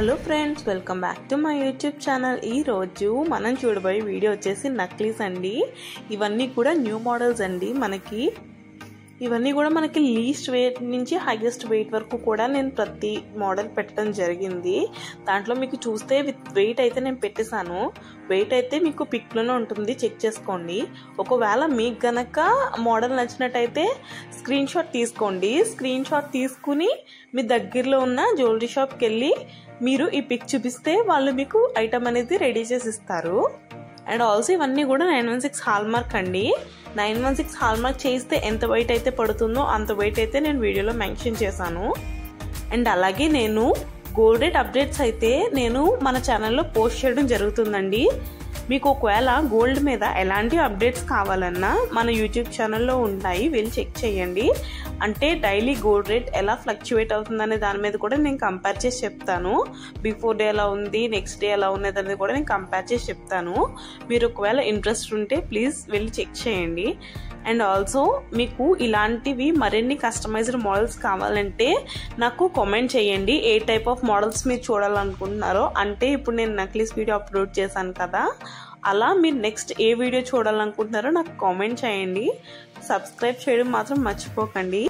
Hello friends, welcome back to my YouTube channel. ఈరోజు మనం చూడబోయే వీడియో వచ్చేసి నక్లీస్ అండి. ఇవన్నీ కూడా న్యూ మోడల్స్ అండి. ఇవన్నీ కూడా మనకి లీస్ట్ వెయిట్ నుంచి హైయెస్ట్ వెయిట్ వరకు కూడా నేను ప్రతి మోడల్ పెట్టడం జరిగింది. దాంట్లో మీకు చూస్తే విత్ వెయిట్ అయితే నేను పెట్టేశాను. వెయిట్ అయితే మీకు పిక్లోనే ఉంటుంది, చెక్ చేసుకోండి. ఒకవేళ మీకు గనక మోడల్ నచ్చినట్టయితే స్క్రీన్ షాట్ తీసుకోండి. స్క్రీన్ షాట్ తీసుకుని మీ దగ్గరలో ఉన్న జ్యువెలరీ షాప్కి వెళ్ళి మీరు ఈ పిక్ చూపిస్తే వాళ్ళు మీకు ఐటమ్ అనేది రెడీ చేసి ఇస్తారు. అండ్ ఆల్సో ఇవన్నీ కూడా 916 హాల్మార్క్ అండి. 916 హాల్మార్క్ చేస్తే ఎంత వెయిట్ అయితే పడుతుందో అంత వెయిట్ అయితే నేను వీడియోలో మెన్షన్ చేశాను. అండ్ అలాగే నేను గోల్డ్ రేట్ అప్డేట్స్ అయితే నేను మన ఛానల్లో పోస్ట్ చేయడం జరుగుతుందండి. మీకు ఒకవేళ గోల్డ్ మీద ఎలాంటి అప్డేట్స్ కావాలన్నా మన యూట్యూబ్ ఛానల్లో ఉంటాయి, వెళ్ళి చెక్ చేయండి. అంటే డైలీ గోల్డ్ రేట్ ఎలా ఫ్లక్చువేట్ అవుతుందనే దాని మీద కూడా నేను కంపేర్ చేసి చెప్తాను. బిఫోర్ డే ఎలా ఉంది, నెక్స్ట్ డే ఎలా ఉన్నది అనేది కూడా నేను కంపేర్ చేసి చెప్తాను. మీరు ఒకవేళ ఇంట్రెస్ట్ ఉంటే ప్లీజ్ వెళ్ళి చెక్ చేయండి. అండ్ ఆల్సో మీకు ఇలాంటివి మరిన్ని కస్టమైజ్డ్ మోడల్స్ కావాలంటే నాకు కామెంట్ చేయండి. ఏ టైప్ ఆఫ్ మోడల్స్ మీరు చూడాలనుకుంటున్నారో, అంటే ఇప్పుడు నేను నక్లీస్ వీడియో అప్లోడ్ చేశాను కదా, అలా మీరు నెక్స్ట్ ఏ వీడియో చూడాలనుకుంటున్నారో నాకు కామెంట్ చేయండి. సబ్స్క్రైబ్ చేయడం మాత్రం మర్చిపోకండి.